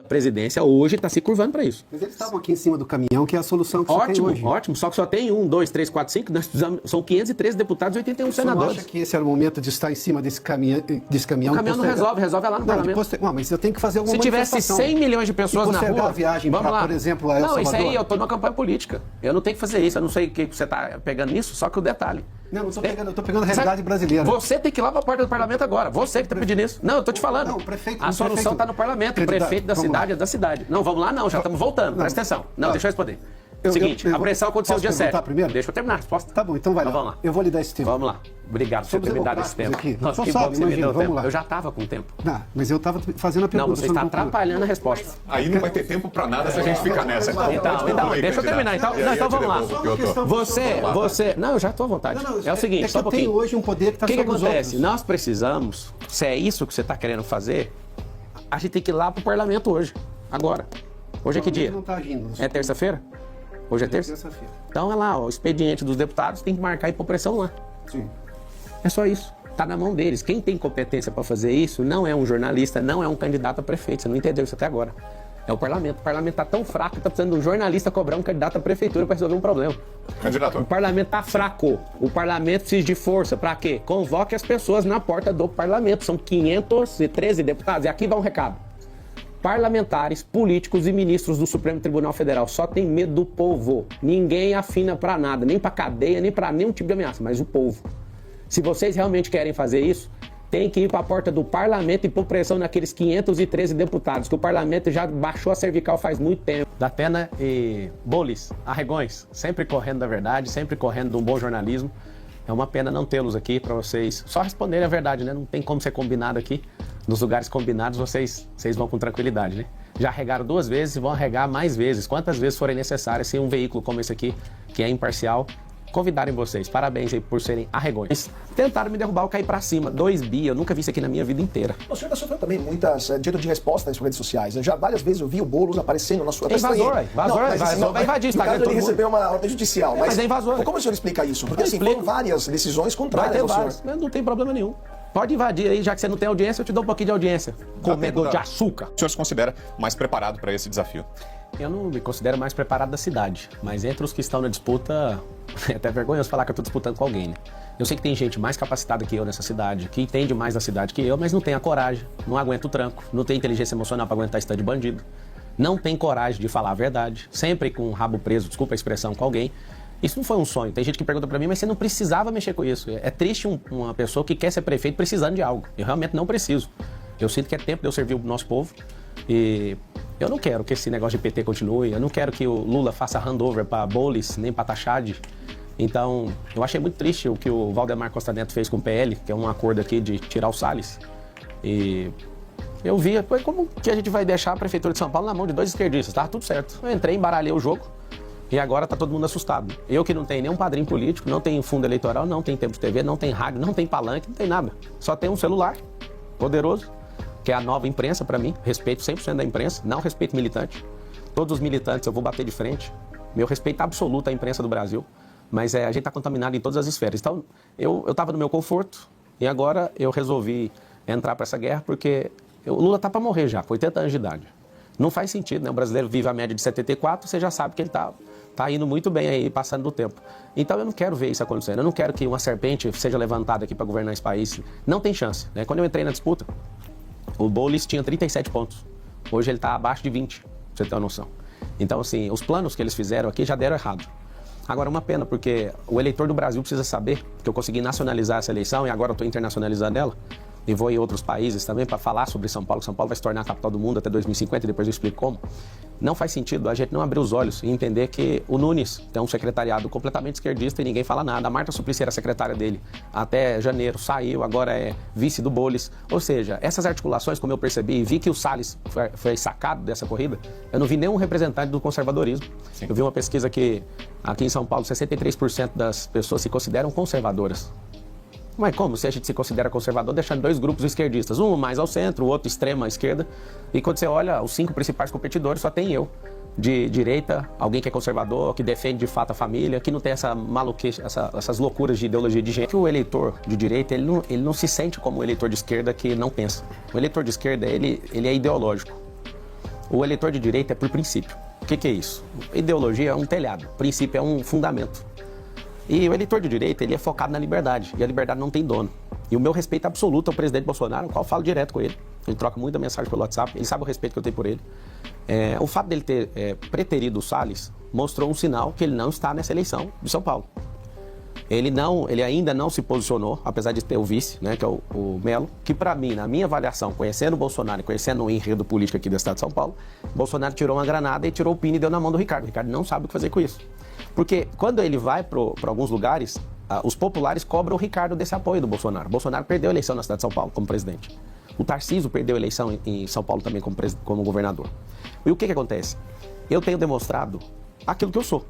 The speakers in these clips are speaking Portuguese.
A presidência hoje está se curvando para isso. Mas eles estavam aqui em cima do caminhão, que é a solução que você tem hoje. Ótimo. Só que só tem 1, 2, 3, 4, 5. Nós precisamos, são 513 deputados e 81 senadores. Você não acha que esse era o momento de estar em cima desse caminhão? O caminhão não resolve lá no parlamento. Mas eu tenho que fazer alguma manifestação. Se tivesse 100 milhões de pessoas na rua... a viagem para, por exemplo, a El Salvador. Não, isso aí eu estou numa campanha política. Eu não tenho que fazer isso. Eu não sei o que você está pegando nisso, só que o detalhe... Não estou pegando, eu estou pegando a realidade brasileira. Você tem que ir lá para a porta do parlamento agora. Você que está pedindo isso. Não, eu estou te falando. Não, prefeito, a solução está no parlamento. O prefeito da cidade é da cidade. Não, vamos lá não, já estamos voltando. Presta atenção. Não, deixa eu responder. Seguinte, a pressão aconteceu no dia 7. Primeiro? Deixa eu terminar a resposta. Tá bom, então vai lá. Vamos lá. Eu vou lhe dar esse tempo. Vamos lá. Obrigado por você ter me dado esse tempo. Nossa, que bom que você me deu tempo. Eu já estava com tempo. Não, mas eu estava fazendo a pergunta. Não, você está atrapalhando a resposta. Aí não vai ter tempo para nada se a gente ficar nessa. Então, deixa eu terminar. Então vamos lá. Você... Não, eu já estou à vontade. É o seguinte, só um pouquinho. Eu tenho hoje um poder que está sobre os outros. O que acontece? Nós precisamos, se é isso que você está querendo fazer, a gente tem que ir lá para o parlamento hoje. Agora. Hoje é que dia? Não tá agindo. É terça-feira? Hoje é terça-feira. Então é lá, o expediente dos deputados tem que marcar e pôr pressão lá. Sim. É só isso. Está na mão deles. Quem tem competência para fazer isso não é um jornalista, não é um candidato a prefeito. Você não entendeu isso até agora. É o parlamento. O parlamento está tão fraco que está precisando de um jornalista cobrar um candidato à prefeitura para resolver um problema. Candidato. O parlamento está fraco. O parlamento precisa de força. Para quê? Convoque as pessoas na porta do parlamento. São 513 deputados. E aqui vai um recado. Parlamentares, políticos e ministros do Supremo Tribunal Federal só tem medo do povo. Ninguém afina para nada, nem para cadeia, nem para nenhum tipo de ameaça, mas o povo. Se vocês realmente querem fazer isso, tem que ir para a porta do parlamento e pôr pressão naqueles 513 deputados, que o parlamento já baixou a cervical faz muito tempo. Datena e Bolis, Arregões, sempre correndo da verdade, sempre correndo de um bom jornalismo. É uma pena não tê-los aqui para vocês só responderem a verdade, né? Não tem como ser combinado aqui. Nos lugares combinados, vocês vão com tranquilidade, né? Já arregaram 2 vezes e vão arregar mais vezes, quantas vezes forem necessárias, se um veículo como esse aqui, que é imparcial, convidarem vocês. Parabéns aí por serem arregões. Tentaram me derrubar, eu caí pra cima. 2 bi, eu nunca vi isso aqui na minha vida inteira. O senhor já sofreu também muitas direito de resposta nas redes sociais. Já várias vezes eu vi o Boulos aparecendo na sua... Invasor, vai invadir o Instagram. Ele recebeu uma ordem judicial. Mas é invasor. Como o senhor explica isso? Porque assim, foram várias decisões contrárias ao senhor. Não tem problema nenhum. Pode invadir aí, já que você não tem audiência, eu te dou um pouquinho de audiência. Comedor de açúcar. O senhor se considera mais preparado para esse desafio? Eu não me considero mais preparado da cidade, mas entre os que estão na disputa, é até vergonhoso falar que eu estou disputando com alguém, né? Eu sei que tem gente mais capacitada que eu nessa cidade, que entende mais da cidade que eu, mas não tem a coragem, não aguenta o tranco, não tem inteligência emocional para aguentar stand de bandido, não tem coragem de falar a verdade, sempre com o rabo preso, desculpa a expressão, com alguém. Isso não foi um sonho. Tem gente que pergunta pra mim, mas você não precisava mexer com isso. É triste uma pessoa que quer ser prefeito precisando de algo. Eu realmente não preciso. Eu sinto que é tempo de eu servir o nosso povo. E eu não quero que esse negócio de PT continue. Eu não quero que o Lula faça handover pra Bolis, nem pra Tachad. Então, eu achei muito triste o que o Valdemar Costa Neto fez com o PL, que é um acordo aqui de tirar o Salles. E eu via, como que a gente vai deixar a Prefeitura de São Paulo na mão de 2 esquerdistas? Tá tudo certo. Eu entrei, embaralhei o jogo. E agora tá todo mundo assustado. Eu que não tenho nenhum padrinho político, não tenho fundo eleitoral, não tenho tempo de TV, não tenho rádio, não tenho palanque, não tem nada. Só tem um celular poderoso, que é a nova imprensa para mim. Respeito 100% da imprensa, não respeito militante. Todos os militantes eu vou bater de frente. Meu respeito absoluto à imprensa do Brasil. Mas a gente tá contaminado em todas as esferas. Então, eu tava no meu conforto e agora eu resolvi entrar para essa guerra porque o Lula tá para morrer já, com 80 anos de idade. Não faz sentido, né? O brasileiro vive a média de 74, você já sabe que ele tá indo muito bem aí, passando do tempo. Então eu não quero ver isso acontecendo. Eu não quero que uma serpente seja levantada aqui para governar esse país. Não tem chance, né? Quando eu entrei na disputa, o Bolis tinha 37 pontos. Hoje ele está abaixo de 20, pra você ter uma noção. Então, assim, os planos que eles fizeram aqui já deram errado. Agora, uma pena, porque o eleitor do Brasil precisa saber que eu consegui nacionalizar essa eleição e agora eu estou internacionalizando ela. E vou em outros países também para falar sobre São Paulo. São Paulo vai se tornar a capital do mundo até 2050 e depois eu explico como. Não faz sentido a gente não abrir os olhos e entender que o Nunes tem um secretariado completamente esquerdista e ninguém fala nada. A Marta Suplicy era secretária dele até janeiro, saiu, agora é vice do Bolis. Ou seja, essas articulações, como eu percebi e vi que o Salles foi sacado dessa corrida, eu não vi nenhum representante do conservadorismo. Sim. Eu vi uma pesquisa que aqui em São Paulo 63% das pessoas se consideram conservadoras. Mas como se a gente se considera conservador deixando 2 grupos esquerdistas, um mais ao centro, o outro extrema à esquerda, e quando você olha os 5 principais competidores, só tem eu, de direita, alguém que é conservador, que defende de fato a família, que não tem essa maluquice, essas loucuras de ideologia de gênero. Que o eleitor de direita, ele não se sente como o eleitor de esquerda que não pensa. O eleitor de esquerda, ele é ideológico. O eleitor de direita é por princípio. O que é isso? Ideologia é um telhado, princípio é um fundamento. E o eleitor de direita, ele é focado na liberdade, e a liberdade não tem dono. E o meu respeito absoluto ao presidente Bolsonaro, ao qual eu falo direto com ele. Ele troca muita mensagem pelo WhatsApp, ele sabe o respeito que eu tenho por ele. O fato dele ter preterido o Salles mostrou um sinal que ele não está nessa eleição de São Paulo. Ele ainda não se posicionou, apesar de ter o vice, né, que é o Melo, que para mim, na minha avaliação, conhecendo o Bolsonaro e conhecendo o enredo político aqui do estado de São Paulo, Bolsonaro tirou uma granada e tirou o pino e deu na mão do Ricardo. O Ricardo não sabe o que fazer com isso. Porque quando ele vai para alguns lugares, os populares cobram o Ricardo desse apoio do Bolsonaro. O Bolsonaro perdeu a eleição na cidade de São Paulo como presidente. O Tarcísio perdeu a eleição em São Paulo também como governador. E o que acontece? Eu tenho demonstrado aquilo que eu sou.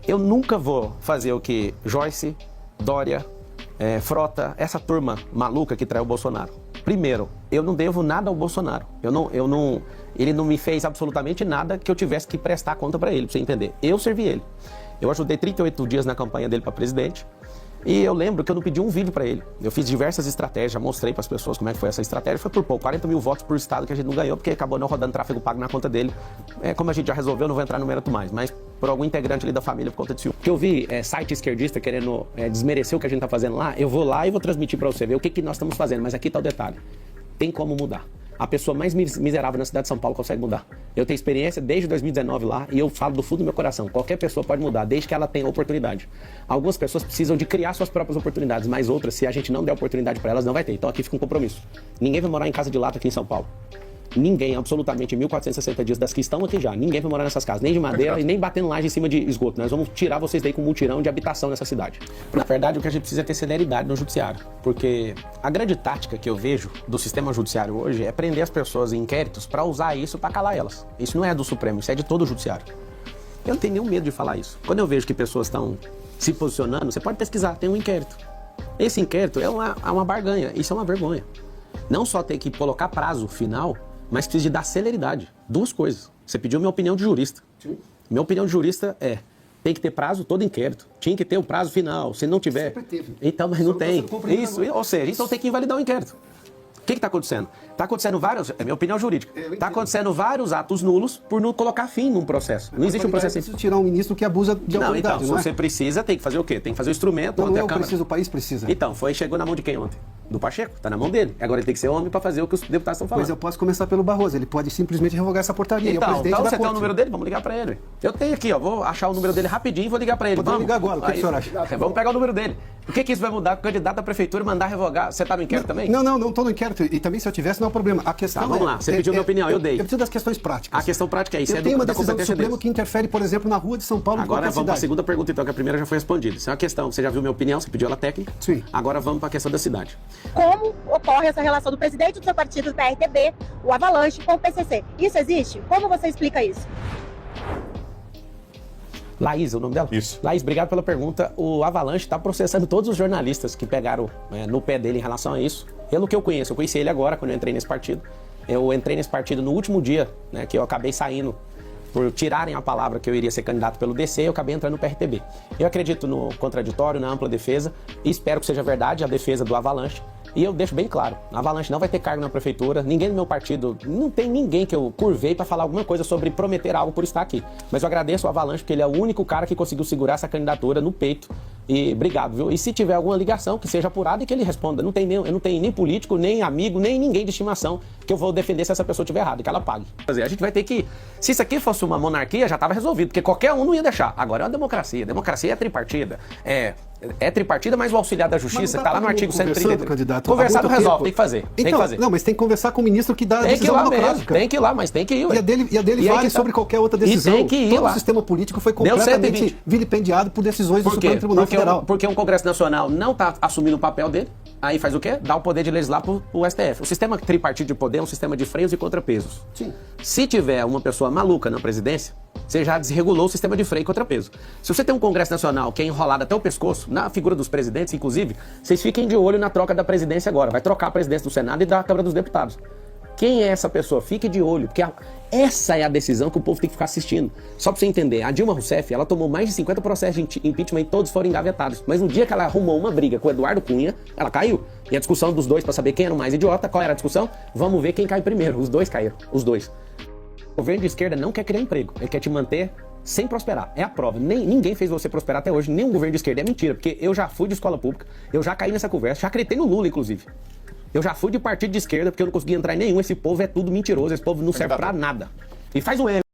Eu nunca vou fazer o que Joyce, Dória, Frota, essa turma maluca que traiu o Bolsonaro. Primeiro, eu não devo nada ao Bolsonaro. Ele não me fez absolutamente nada que eu tivesse que prestar conta para ele, pra você entender. Eu servi ele. Eu ajudei 38 dias na campanha dele para presidente. E eu lembro que eu não pedi um vídeo para ele. Eu fiz diversas estratégias, mostrei para as pessoas como é que foi essa estratégia. Foi por pouco, 40 mil votos por estado que a gente não ganhou, porque acabou não rodando tráfego pago na conta dele. Como a gente já resolveu, não vou entrar no mérito mais, mas por algum integrante ali da família por conta disso. Porque eu vi site esquerdista querendo desmerecer o que a gente tá fazendo lá, eu vou lá e vou transmitir para você ver o que nós estamos fazendo, mas aqui tá o detalhe. Tem como mudar. A pessoa mais miserável na cidade de São Paulo consegue mudar. Eu tenho experiência desde 2019 lá e eu falo do fundo do meu coração. Qualquer pessoa pode mudar, desde que ela tenha oportunidade. Algumas pessoas precisam de criar suas próprias oportunidades, mas outras, se a gente não der oportunidade para elas, não vai ter. Então aqui fica um compromisso. Ninguém vai morar em casa de lata aqui em São Paulo. Ninguém, absolutamente, em 1460 dias das que estão aqui já, ninguém vai morar nessas casas, nem de madeira e nem batendo laje em cima de esgoto. Nós vamos tirar vocês daí com um mutirão de habitação nessa cidade. Na verdade, o que a gente precisa é ter celeridade no judiciário, porque a grande tática que eu vejo do sistema judiciário hoje é prender as pessoas em inquéritos para usar isso para calar elas. Isso não é do Supremo, isso é de todo o judiciário. Eu não tenho nenhum medo de falar isso. Quando eu vejo que pessoas estão se posicionando, você pode pesquisar, tem um inquérito. Esse inquérito é uma barganha, isso é uma vergonha. Não só ter que colocar prazo final, mas precisa de dar celeridade. Duas coisas. Você pediu minha opinião de jurista. Sim. Minha opinião de jurista tem que ter prazo todo inquérito. Tinha que ter o prazo final. Se não tiver... Sempre teve. Então, mas não tem. Isso, ou seja, então tem que invalidar o inquérito. O que está acontecendo? Está acontecendo vários... É minha opinião jurídica. Está acontecendo vários atos nulos por não colocar fim num processo. Não existe um processo... É preciso tirar um ministro que abusa de autoridade, então, se você precisa, tem que fazer o quê? Tem que fazer o instrumento. Não, eu preciso, o país precisa. Então, chegou na mão de quem ontem? Do Pacheco, está na mão dele. Agora ele tem que ser homem para fazer o que os deputados estão falando. Mas eu posso começar pelo Barroso, ele pode simplesmente revogar essa portaria. Então você tem o número dele? Vamos ligar para ele. Eu tenho aqui, vou achar o número dele rapidinho e vou ligar para ele. Podemos ligar agora, o que o senhor acha? Vamos pegar o número dele. O que isso vai mudar? O candidato da prefeitura mandar revogar? Você está no inquérito também? Não estou no inquérito. E também se eu tivesse, não é um problema. A questão vamos lá, você pediu minha opinião, eu dei. Eu preciso das questões práticas. A questão prática é isso. Eu tenho uma decisão do Supremo que interfere, por exemplo, na rua de São Paulo. Agora vamos para a segunda pergunta, então, que a primeira já foi respondida. Isso é uma questão, você já viu minha opinião, você pediu ela técnica? Sim. Agora vamos para a questão da cidade. Como ocorre essa relação do presidente do seu partido, do PRTB, o Avalanche, com o PCC? Isso existe? Como você explica isso? Laís, é o nome dela? Isso. Laís, obrigado pela pergunta. O Avalanche está processando todos os jornalistas que pegaram no pé dele em relação a isso. Pelo que eu conheci ele agora, quando eu entrei nesse partido. Eu entrei nesse partido no último dia, que eu acabei saindo por tirarem a palavra que eu iria ser candidato pelo DC, eu acabei entrando no PRTB. Eu acredito no contraditório, na ampla defesa, e espero que seja verdade a defesa do Avalanche. E eu deixo bem claro, a Avalanche não vai ter cargo na prefeitura, ninguém do meu partido, não tem ninguém que eu curvei para falar alguma coisa sobre prometer algo por estar aqui. Mas eu agradeço ao Avalanche, porque ele é o único cara que conseguiu segurar essa candidatura no peito. E obrigado, viu? E se tiver alguma ligação, que seja apurada e que ele responda. Eu não tenho nem político, nem amigo, nem ninguém de estimação que eu vou defender se essa pessoa estiver errada, que ela pague. A gente vai ter que... Se isso aqui fosse uma monarquia, já estava resolvido, porque qualquer um não ia deixar. Agora é uma democracia. Democracia é tripartida. É tripartida, mas o auxiliar da justiça, que está lá no artigo 133. Conversar não resolve, tem que fazer. Então, tem que fazer. Não, mas tem que conversar com o ministro que dá a decisão democrática. Tem que ir lá, mas tem que ir. E a dele vale sobre qualquer outra decisão. E tem que ir Todo lá. o sistema político foi completamente vilipendiado por decisões do Supremo Tribunal Federal. Porque o Congresso Nacional não está assumindo o papel dele, aí faz o quê? Dá o poder de legislar para o STF. O sistema tripartido de poder é um sistema de freios e contrapesos. Sim. Se tiver uma pessoa maluca na presidência, você já desregulou o sistema de freio e contrapeso. Se você tem um Congresso Nacional que é enrolado até o pescoço, na figura dos presidentes, inclusive, vocês fiquem de olho na troca da presidência agora. Vai trocar a presidência do Senado e da Câmara dos Deputados. Quem é essa pessoa? Fique de olho, porque essa é a decisão que o povo tem que ficar assistindo. Só pra você entender, a Dilma Rousseff, ela tomou mais de 50 processos de impeachment e todos foram engavetados. Mas no dia que ela arrumou uma briga com o Eduardo Cunha, ela caiu. E a discussão dos dois pra saber quem era o mais idiota, qual era a discussão? Vamos ver quem cai primeiro. Os dois caíram, os dois. O governo de esquerda não quer criar emprego, ele quer te manter sem prosperar. É a prova. Ninguém fez você prosperar até hoje, nenhum governo de esquerda. É mentira, porque eu já fui de escola pública, eu já caí nessa conversa, já acreditei no Lula, inclusive. Eu já fui de partido de esquerda, porque eu não consegui entrar em nenhum. Esse povo é tudo mentiroso, esse povo não serve pra nada. E faz um M.